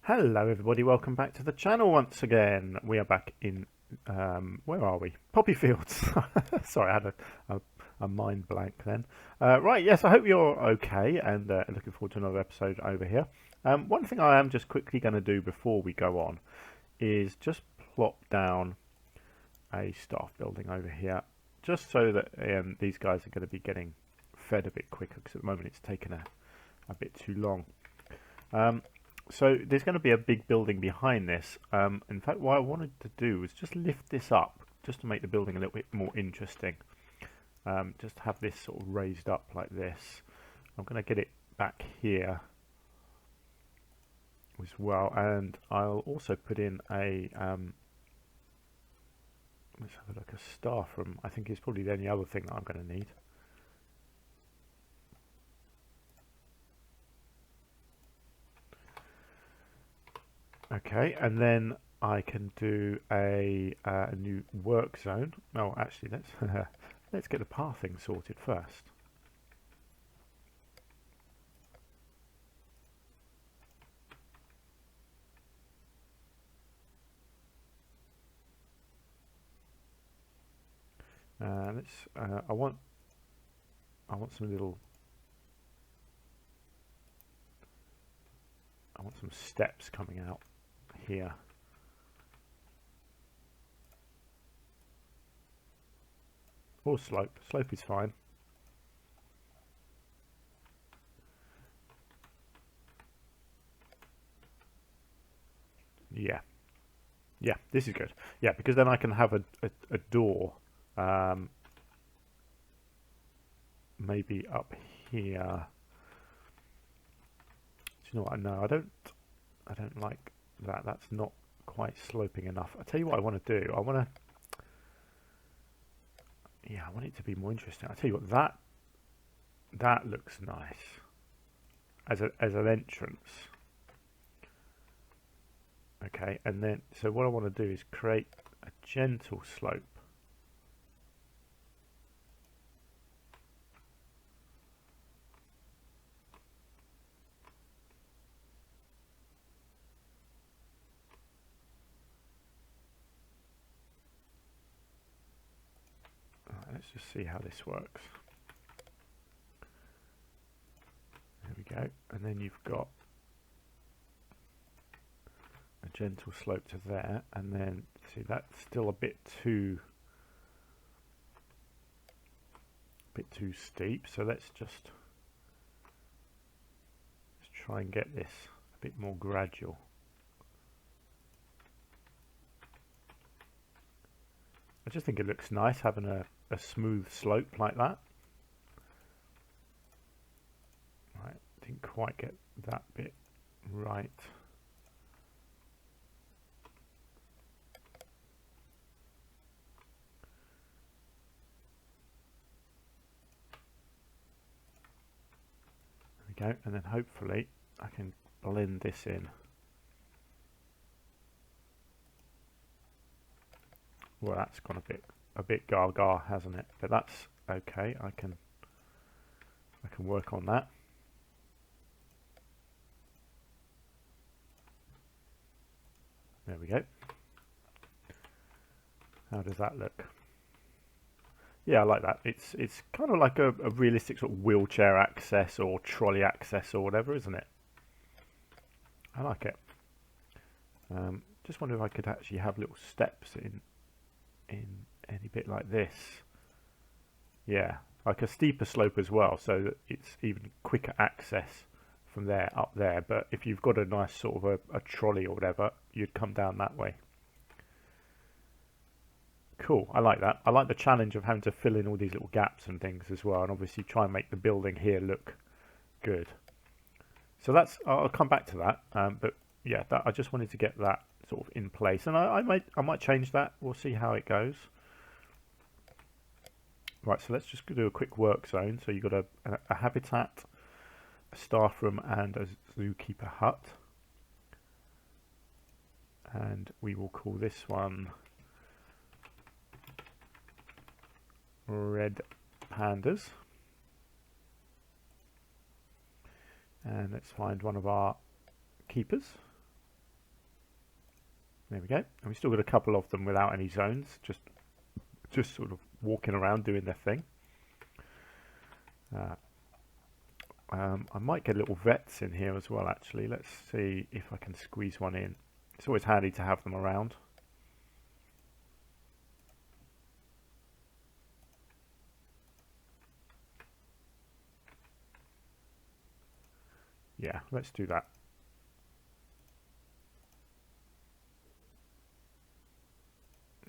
Hello everybody, welcome back to the channel once again. We are back in, where are we? Poppyfields. Sorry, I had a mind blank then. Right, yes, I hope you're okay and looking forward to another episode over here. One thing I am just quickly going to do before we go on is just plop down a staff building over here, just so that these guys are going to be getting fed a bit quicker, because at the moment it's taken a bit too long. So there's going to be a big building behind this. In fact, what I wanted to do was just lift this up, just to make the building a little bit more interesting. Just have this sort of raised up like this. I'm going to get it back here as well, and I'll also put in a let's have a look, a staff room. I think is probably the only other thing that I'm going to need. Okay, and then I can do a new work zone. Oh, actually, let's let's get the pathing sorted first. Let's. I want some little. I want some steps coming out here. Or slope. Slope is fine. Yeah. Yeah, this is good. Yeah, because then I can have a door, maybe up here. Do you know what? No, I don't like that. That's not quite sloping enough. I tell you what I want to do. I want to. Yeah, I want it to be more interesting. I tell you what, that looks nice as an entrance. Okay, and then so what I want to do is create a gentle slope. Right, let's just see how this works. There we go, and then you've got a gentle slope to there, and then see that's still a bit too steep, so let's try and get this a bit more gradual. I just think it looks nice having a smooth slope like that. Right, didn't quite get that bit right. Go, and then hopefully I can blend this in. Well, that's gone a bit gaga, hasn't it? But that's okay. I can work on that. There we go. How does that look? Yeah, I like that. It's kind of like a realistic sort of wheelchair access or trolley access or whatever, isn't it? I like it. Just wonder if I could actually have little steps in any bit like this. Yeah, like a steeper slope as well, so that it's even quicker access from there up there. But if you've got a nice sort of a trolley or whatever, you'd come down that way. Cool, I like that. I like the challenge of having to fill in all these little gaps and things as well, and obviously try and make the building here look good. So that's, I'll come back to that, but yeah, I just wanted to get that sort of in place, and I might change that. We'll see how it goes. Right, so let's just do a quick work zone. So you've got a habitat, a staff room, and a zookeeper hut, and we will call this one Red Pandas. And let's find one of our keepers. There we go. And we've still got a couple of them without any zones, just sort of walking around doing their thing. I might get little vets in here as well, actually. Let's see if I can squeeze one in. It's always handy to have them around. Yeah, let's do that.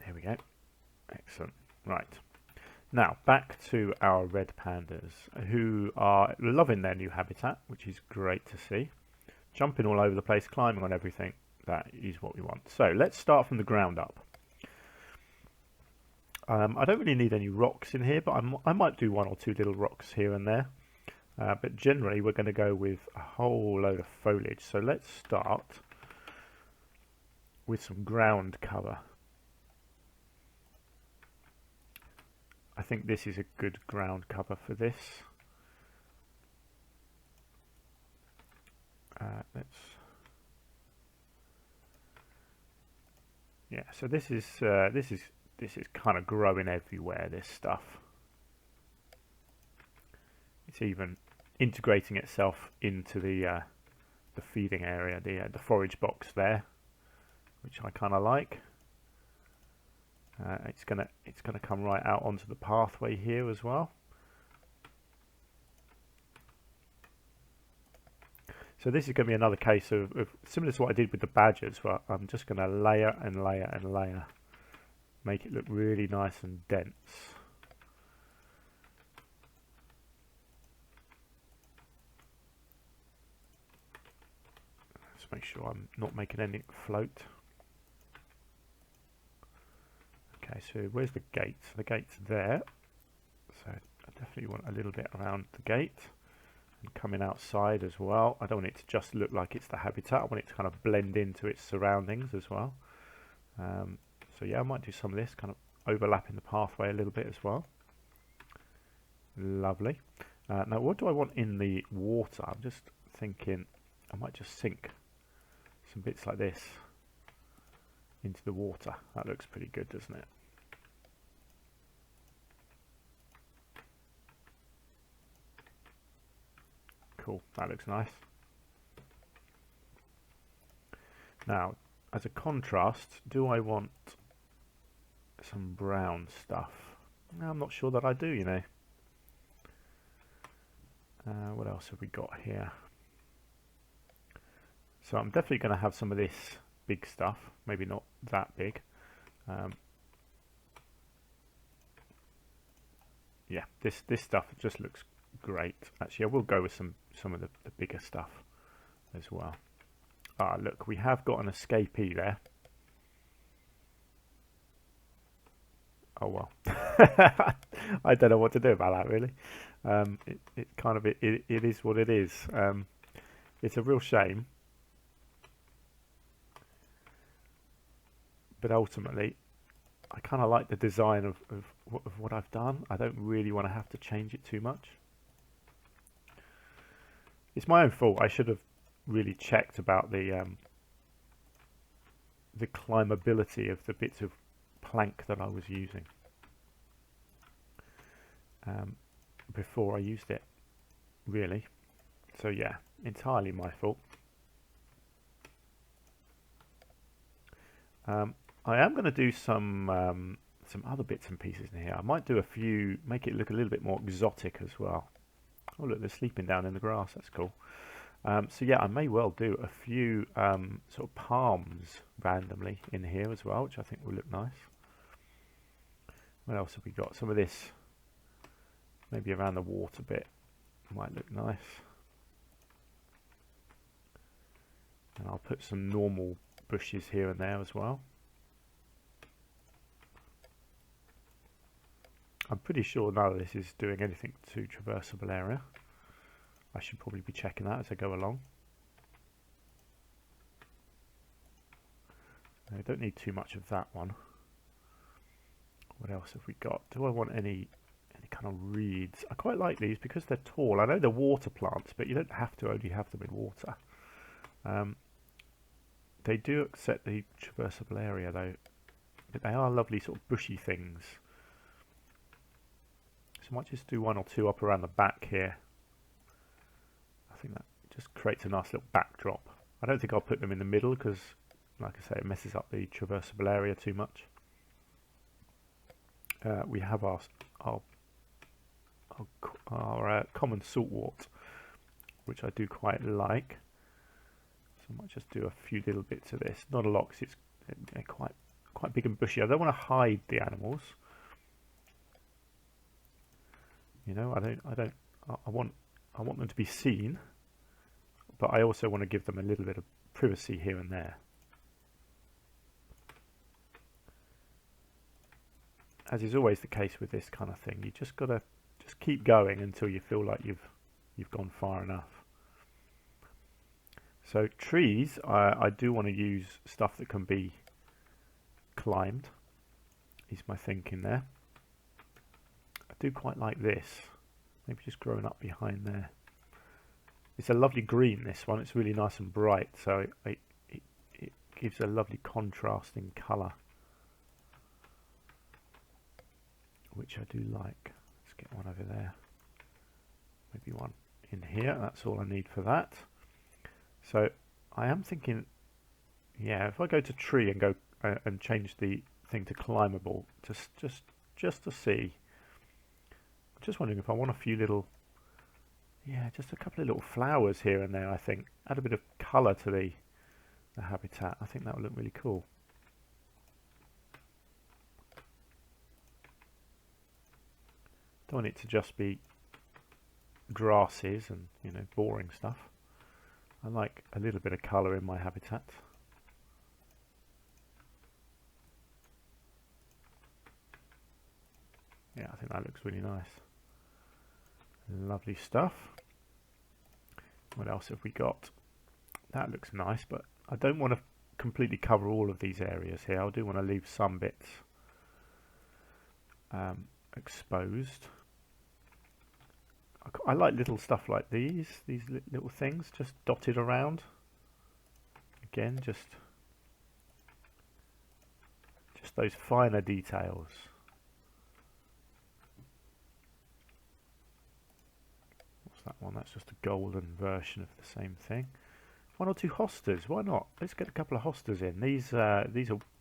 There we go. Excellent. Right. Now, back to our red pandas, who are loving their new habitat, which is great to see. Jumping all over the place, climbing on everything. That is what we want. So, let's start from the ground up. I don't really need any rocks in here, but I might do one or two little rocks here and there. But generally, we're going to go with a whole load of foliage. So, let's start with some ground cover. I think this is a good ground cover for this. Yeah. So this is kind of growing everywhere. This stuff. It's even integrating itself into the feeding area, the forage box there, which I kind of like. It's gonna come right out onto the pathway here as well. So this is going to be another case of similar to what I did with the badgers, where I'm just going to layer and layer and layer, make it look really nice and dense. Let's make sure I'm not making anything float. Okay, so where's the gate? The gate's there. So I definitely want a little bit around the gate and coming outside as well. I don't want it to just look like it's the habitat. I want it to kind of blend into its surroundings as well. So yeah, I might do some of this, kind of overlapping the pathway a little bit as well. Lovely. Now what do I want in the water? I'm just thinking I might just sink some bits like this into the water. That looks pretty good, doesn't it? Cool, that looks nice. Now, as a contrast, do I want some brown stuff? I'm not sure that I do, you know. What else have we got here? So I'm definitely going to have some of this big stuff, maybe not that big. Yeah, this stuff just looks great. Actually, I will go with some of the bigger stuff as well. Ah, look, we have got an escapee there. Oh well. I don't know what to do about that, really. It is what it is. It's a real shame, but ultimately I kind of like the design of what I've done. I don't really want to have to change it too much. It's my own fault. I should have really checked about the climbability of the bits of plank that I was using before I used it, really. So yeah, entirely my fault. I am going to do some other bits and pieces in here. I might do a few, make it look a little bit more exotic as well. Oh look, they're sleeping down in the grass. That's cool. So yeah, I may well do a few sort of palms randomly in here as well, which I think will look nice. What else have we got? Some of this, maybe around the water bit, might look nice. And I'll put some normal bushes here and there as well. I'm pretty sure none of this is doing anything to traversable area. I should probably be checking that as I go along. I don't need too much of that one. What else have we got? Do I want any kind of reeds? I quite like these because they're tall. I know they're water plants, but you don't have to only have them in water. They do accept the traversable area though. But they are lovely sort of bushy things. So I might just do one or two up around the back here. I think that just creates a nice little backdrop. I don't think I'll put them in the middle because, like I say, it messes up the traversable area too much. We have our common saltwort, which I do quite like. So I might just do a few little bits of this. Not a lot because they're quite big and bushy. I don't want to hide the animals. You know, I want them to be seen, but I also want to give them a little bit of privacy here and there. As is always the case with this kind of thing, you just gotta keep going until you feel like you've gone far enough. So trees, I do want to use stuff that can be climbed, is my thinking there. I do quite like this, maybe just growing up behind there. It's a lovely green, this one. It's really nice and bright, so it gives a lovely contrasting colour, which I do like. Let's get one over there, maybe one in here. That's all I need for that. So I am thinking, yeah, if I go to tree and go and change the thing to climbable, just to see. I'm just wondering if I want a few little, yeah, just a couple of little flowers here and there. I think add a bit of colour to the habitat. I think that would look really cool. Don't want it to just be grasses and, you know, boring stuff. I like a little bit of colour in my habitat. Yeah, I think that looks really nice. Lovely stuff. What else have we got? That looks nice, but I don't want to completely cover all of these areas here. I do want to leave some bits exposed. I like little stuff like these little things just dotted around. Again, just those finer details. What's that one? That's just a golden version of the same thing. One or two hostas, why not? Let's get a couple of hostas in. These are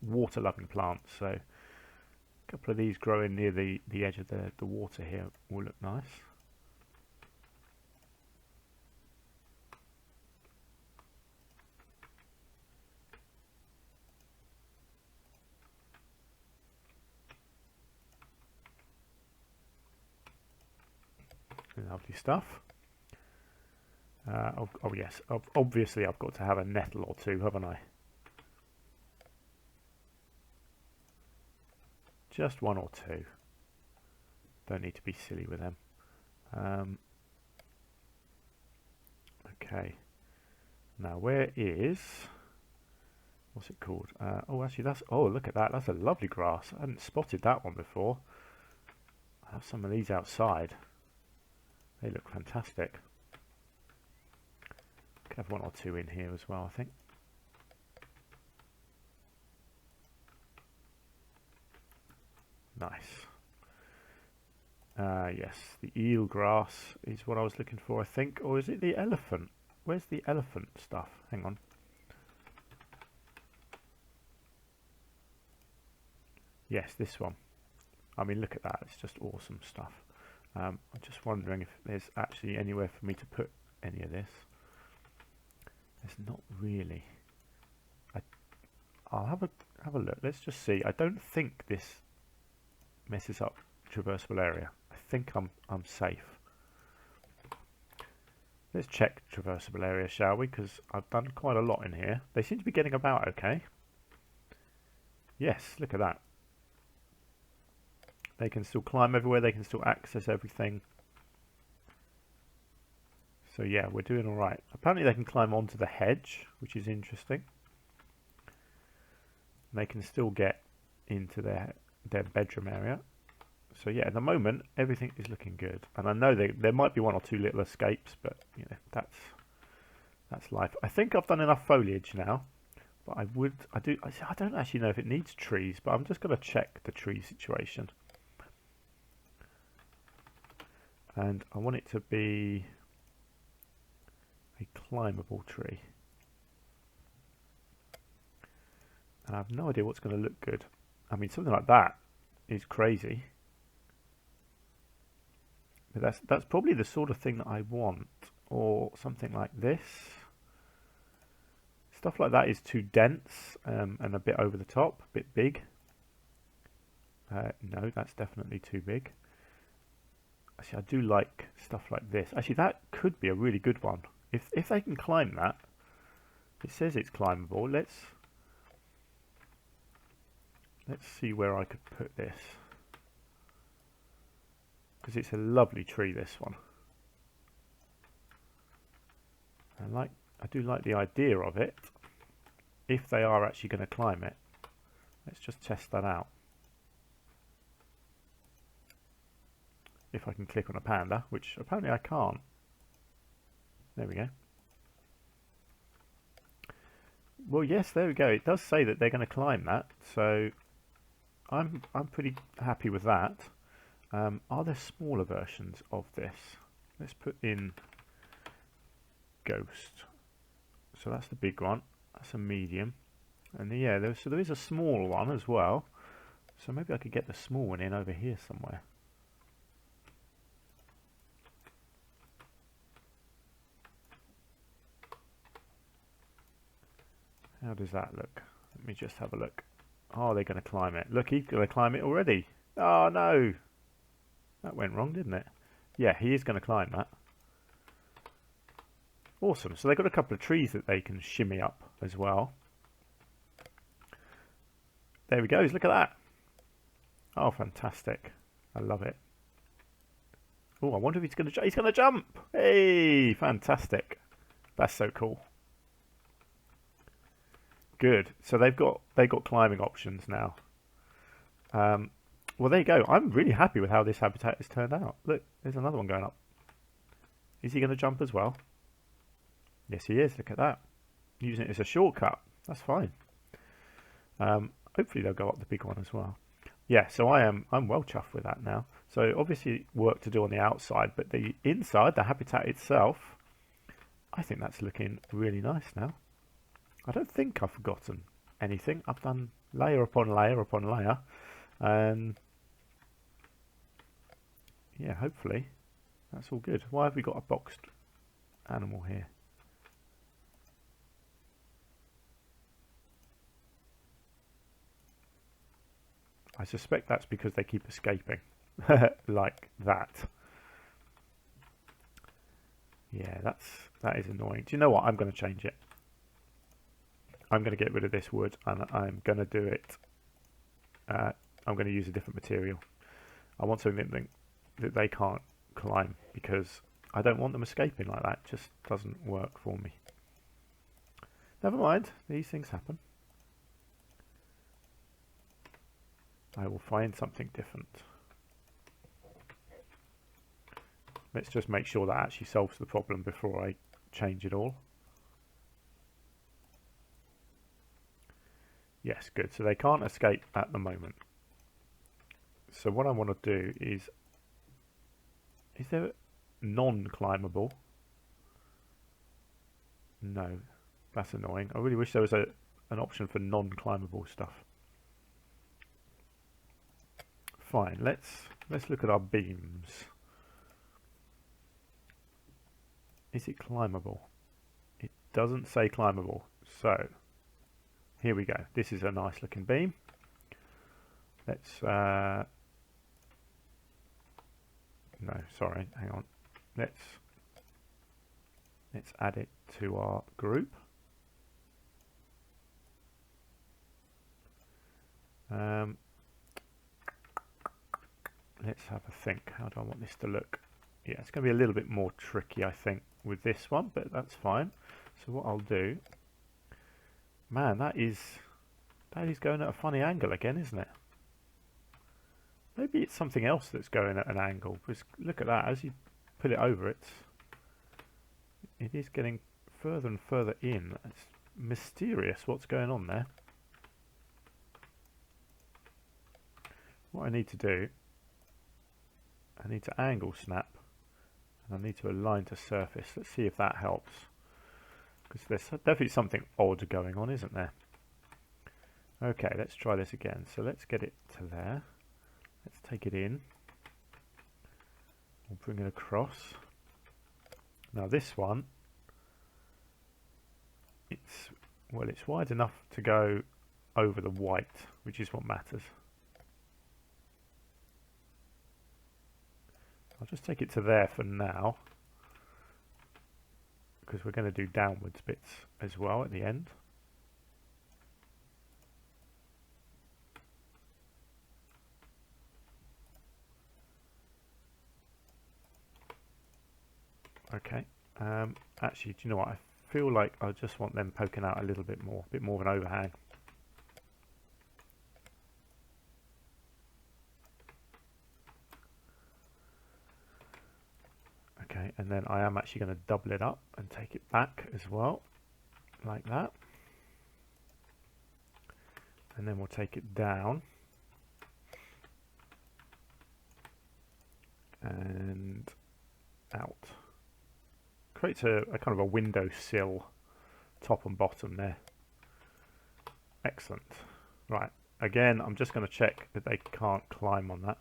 water-loving plants, so a couple of these growing near the edge of the water here will look nice. Lovely stuff. Oh yes, obviously I've got to have a nettle or two, haven't I? Just one or two. Don't need to be silly with them. Okay. Now where is... what's it called? Oh, actually that's... oh, look at that. That's a lovely grass. I hadn't spotted that one before. I have some of these outside. They look fantastic. Could have one or two in here as well, I think. Nice. Yes, the eel grass is what I was looking for, I think. Or is it the elephant? Where's the elephant stuff? Hang on. Yes, this one. I mean, look at that. It's just awesome stuff. I'm just wondering if there's actually anywhere for me to put any of this. There's not really. I'll have a look. Let's just see. I don't think this messes up traversable area. I think I'm safe. Let's check traversable area, shall we? Because I've done quite a lot in here. They seem to be getting about okay. Yes, look at that. They can still climb everywhere, they can still access everything. So yeah, we're doing alright. Apparently they can climb onto the hedge, which is interesting. They can still get into their bedroom area. So yeah, at the moment, everything is looking good. And I know there might be one or two little escapes, but you know, that's life. I think I've done enough foliage now. But I don't actually know if it needs trees, but I'm just going to check the tree situation. And I want it to be a climbable tree. And I have no idea what's going to look good. I mean, something like that is crazy. But that's probably the sort of thing that I want. Or something like this. Stuff like that is too dense and a bit over the top, a bit big. No, that's definitely too big. Actually, I do like stuff like this. Actually, that could be a really good one. If they can climb that, it says it's climbable. Let's see where I could put this, because it's a lovely tree, this one. I do like the idea of it. If they are actually going to climb it, let's just test that out. If I can click on a panda, which apparently I can't. There we go. Well, yes, there we go. It does say that they're going to climb that, so I'm pretty happy with that. Are there smaller versions of this? Let's put in Ghost. So that's the big one. That's a medium, and yeah, there is a small one as well. So maybe I could get the small one in over here somewhere. How does that look? Let me just have a look. Oh, they're going to climb it. Look, he's going to climb it already. Oh no, that went wrong, didn't it? Yeah, he is going to climb that. Awesome. So they've got a couple of trees that they can shimmy up as well. There we go. Look at that. Oh, fantastic. I love it. Oh, I wonder if he's going to jump. Hey, fantastic. That's so cool. Good. So they've got climbing options now. Well, there you go. I'm really happy with how this habitat has turned out. Look, there's another one going up. Is he going to jump as well? Yes, he is. Look at that. Using it as a shortcut. That's fine. Hopefully they'll go up the big one as well. Yeah, so I'm well chuffed with that now. So obviously work to do on the outside, but the inside, the habitat itself, I think that's looking really nice now. I don't think I've forgotten anything. I've done layer upon layer upon layer. Yeah, hopefully that's all good. Why have we got a boxed animal here? I suspect that's because they keep escaping. Like that. Yeah, that is annoying. Do you know what? I'm going to change it. I'm going to get rid of this wood, and I'm going to do it. I'm going to use a different material. I want something that they can't climb, because I don't want them escaping like that. It just doesn't work for me. Never mind. These things happen. I will find something different. Let's just make sure that actually solves the problem before I change it all. Yes, good. So they can't escape at the moment. So what I want to do is there non-climbable? No, that's annoying. I really wish there was an option for non-climbable stuff. Fine, let's look at our beams. Is it climbable? It doesn't say climbable, so here we go. This is a nice looking beam. Let's no, sorry, hang on. Let's add it to our group. Let's have a think. How do I want this to look? Yeah, it's going to be a little bit more tricky, I think, with this one, but that's fine. So what I'll do, man, that is going at a funny angle again, isn't it? Maybe it's something else that's going at an angle. Because look at that, as you put it over, it is getting further and further in. It's mysterious what's going on there. What I need to do, I need to angle snap, and I need to align to surface. Let's see if that helps, because there's definitely something odd going on, isn't there? Okay, let's try this again. So let's get it to there. Let's take it in. We'll bring it across. Now this one, it's wide enough to go over the white, which is what matters. I'll just take it to there for now, because we're going to do downwards bits as well at the end. Okay, actually, do you know what? I feel like I just want them poking out a little bit more of an overhang. Okay, and then I am actually going to double it up and take it back as well, like that. And then we'll take it down. And out. Creates a kind of a window sill, top and bottom there. Excellent. Right, again, I'm just going to check that they can't climb on that.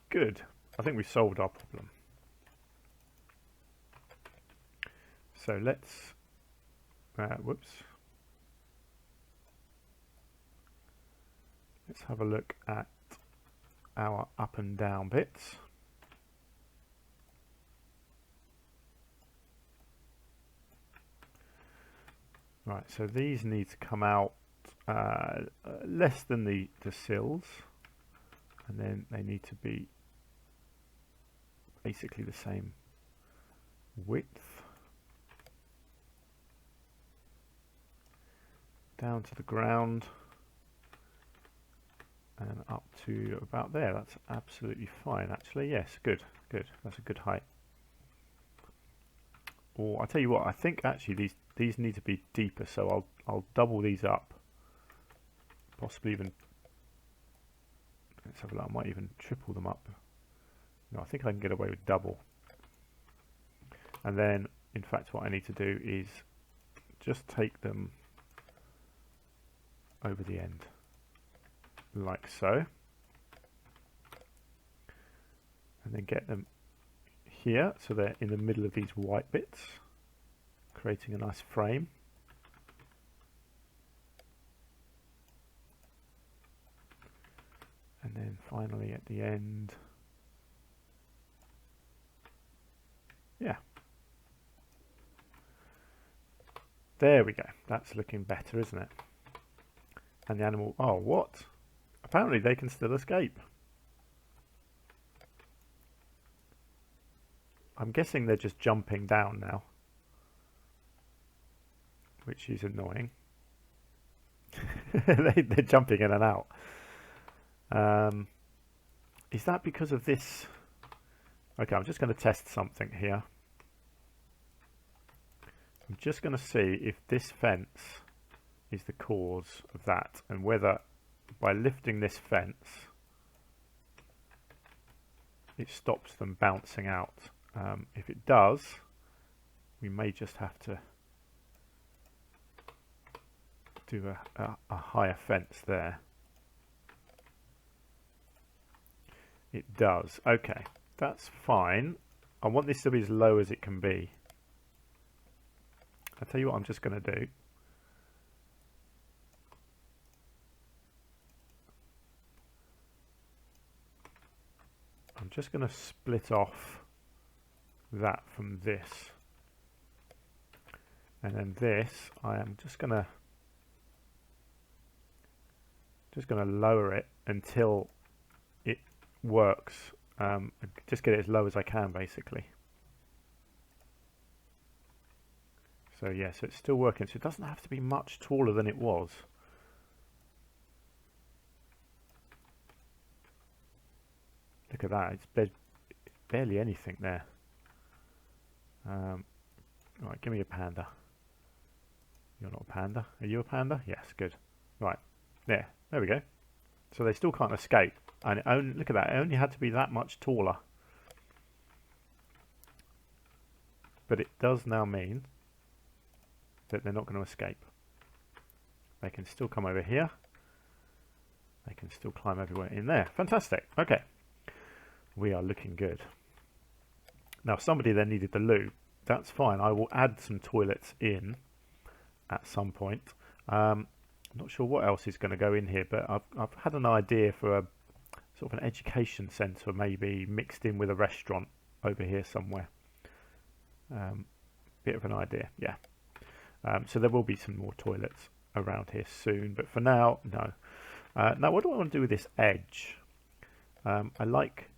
Good. I think we solved our problem. So let's, whoops. Let's have a look at our up and down bits. Right, so these need to come out less than the sills, and then they need to be basically the same width. Down to the ground and up to about there. That's absolutely fine, actually. Yes, good, good. That's a good height. Or I'll tell you what, I think actually these need to be deeper, so I'll double these up. Possibly even, let's have a look, I might even triple them up. No, I think I can get away with double. And then, in fact, what I need to do is just take them over the end, like so. And then get them here, so they're in the middle of these white bits, creating a nice frame. And then finally at the end, yeah. There we go. That's looking better, isn't it? And the animal, oh, what? Apparently they can still escape. I'm guessing they're just jumping down now, which is annoying. They're jumping in and out. Is that because of this? Okay, I'm just going to test something here. I'm just going to see if this fence is the cause of that, and whether by lifting this fence it stops them bouncing out. If it does, we may just have to do a higher fence there. It does. Okay, that's fine. I want this to be as low as it can be. I'll tell you what I'm just going to do. I'm just going to split off that from this. And then this, I am just going to lower it until it works. Just get it as low as I can, basically. So yeah, so it's still working. So it doesn't have to be much taller than it was. Look at that, it's barely anything there. Right, give me a panda. You're not a panda. Are you a panda? Yes, good. Right, there we go. So they still can't escape. And look at that, it only had to be that much taller. But it does now mean that they're not going to escape. They can still come over here. They can still climb everywhere in there. Fantastic. Okay. We are looking good. Now, somebody then needed the loo. That's fine. I will add some toilets in at some point. I'm not sure what else is going to go in here, but I've had an idea for a sort of an education centre, maybe mixed in with a restaurant over here somewhere. Bit of an idea, yeah. So there will be some more toilets around here soon, but for now, no. Now, what do I want to do with this edge? I like,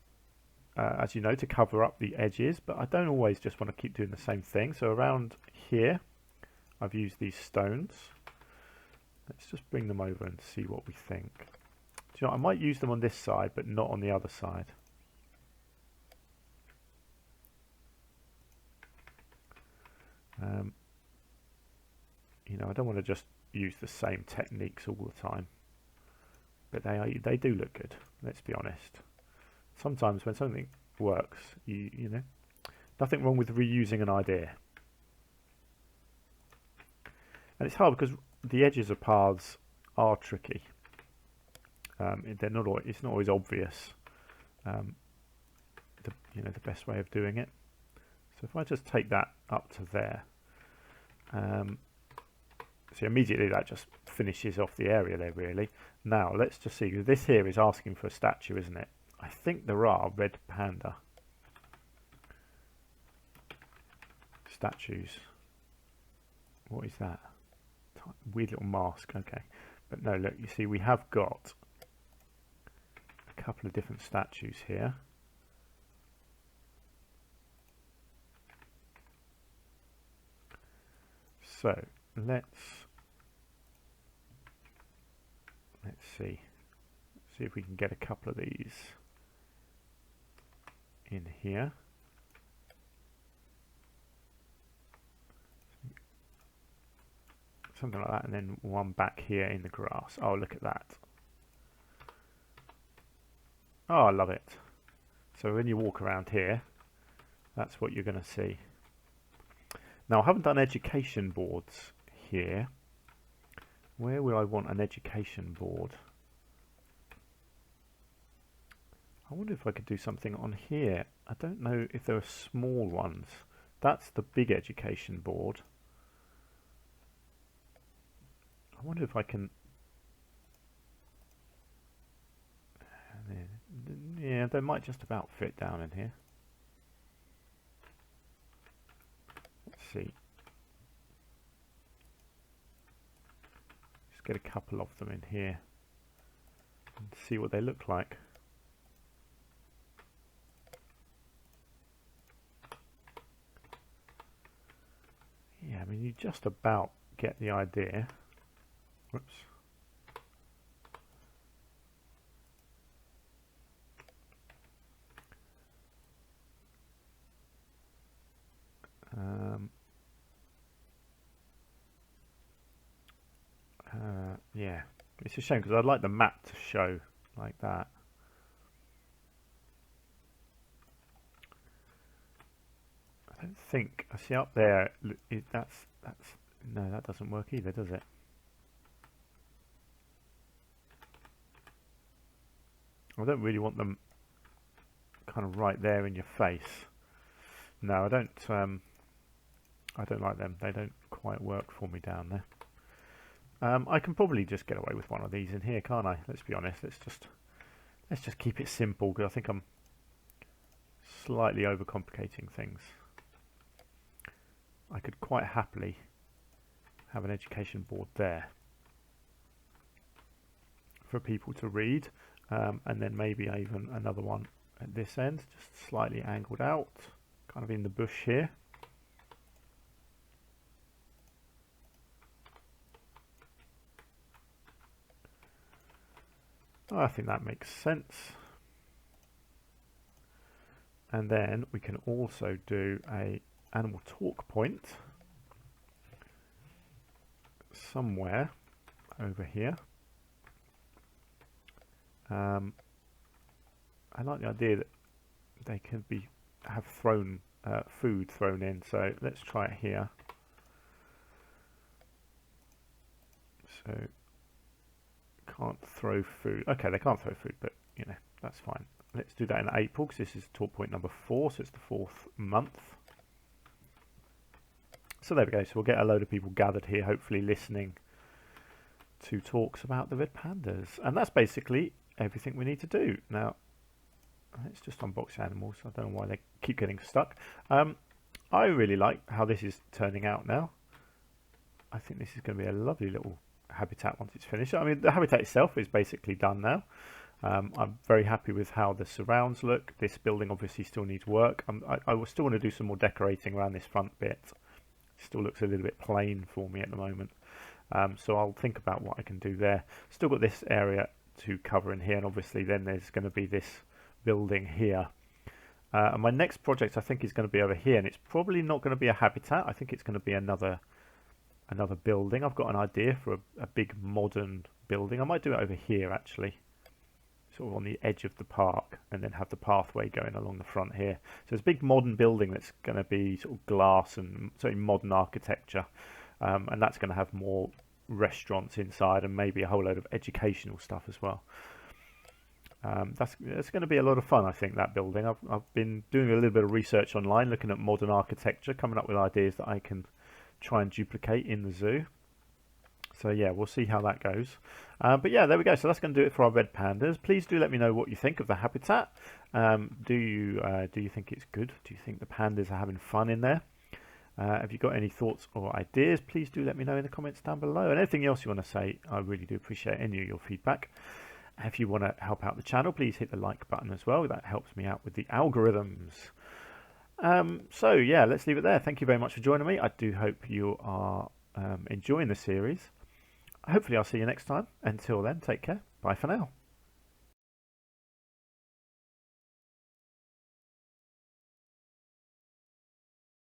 as you know, to cover up the edges, but I don't always just want to keep doing the same thing. So around here, I've used these stones. Let's just bring them over and see what we think. Do you know, I might use them on this side, but not on the other side. You know, I don't want to just use the same techniques all the time, but they do look good. Let's be honest. Sometimes when something works, you know, nothing wrong with reusing an idea. And it's hard because the edges of paths are tricky. They're not. It's not always obvious. You know, the best way of doing it. So if I just take that up to there. So immediately that just finishes off the area there, really. Now let's just see. This here is asking for a statue, isn't it? I think there are Red Panda statues. What is that? Weird little mask. Okay, but no, look. You see, we have got a couple of different statues here. So let's see if we can get a couple of these in here. Something like that, and then one back here in the grass. Oh, look at that. Oh, I love it. So when you walk around here, that's what you're going to see. Now, I haven't done education boards here. Where will I want an education board? I wonder if I could do something on here. I don't know if there are small ones. That's the big education board. I wonder if I can... Yeah, they might just about fit down in here. Let's see. Just get a couple of them in here and see what they look like. Yeah, I mean, you just about get the idea. Whoops. Yeah, it's a shame because I'd like the map to show like that. I don't think I see up there. That's no, that doesn't work either, does it? I don't really want them kind of right there in your face. No, I don't. I don't like them. They don't quite work for me down there. I can probably just get away with one of these in here, can't I? Let's be honest. Let's just keep it simple because I think I'm slightly overcomplicating things. I could quite happily have an education board there for people to read, and then maybe even another one at this end, just slightly angled out, kind of in the bush here. I think that makes sense. And then we can also do a animal talk point. somewhere over here. I like the idea that they can have food thrown in, so let's try it here. So can't throw food. Okay, they can't throw food, but you know, that's fine. Let's do that in April, because this is talk point number 4, so it's the 4th month. So there we go. So we'll get a load of people gathered here, hopefully listening to talks about the red pandas. And that's basically everything we need to do. Now, let's just unbox animals. I don't know why they keep getting stuck. I really like how this is turning out now. I think this is going to be a lovely little habitat once it's finished. I mean, the habitat itself is basically done now. I'm very happy with how the surrounds look. This building obviously still needs work. I will still want to do some more decorating around this front bit. Still looks a little bit plain for me at the moment. So I'll think about what I can do there. Still got this area to cover in here, and obviously then there's going to be this building here. And my next project I think is going to be over here, and it's probably not going to be a habitat. I think it's going to be another building. I've got an idea for a big modern building. I might do it over here actually, sort of on the edge of the park, and then have the pathway going along the front here. So it's a big modern building that's going to be sort of glass and sort of modern architecture, and that's going to have more restaurants inside and maybe a whole load of educational stuff as well. That's going to be a lot of fun, I think, that building. I've been doing a little bit of research online, looking at modern architecture, coming up with ideas that I can try and duplicate in the zoo. So yeah, we'll see how that goes. But yeah, there we go. So that's going to do it for our red pandas. Please do let me know what you think of the habitat. Do you think it's good? Do you think the pandas are having fun in there? Have you got any thoughts or ideas? Please do let me know in the comments down below. And anything else you want to say, I really do appreciate any of your feedback. If you want to help out the channel, please hit the like button as well. That helps me out with the algorithms. So yeah, let's leave it there. Thank you very much for joining me. I do hope you are enjoying the series. Hopefully I'll see you next time. Until then, take care. Bye for now.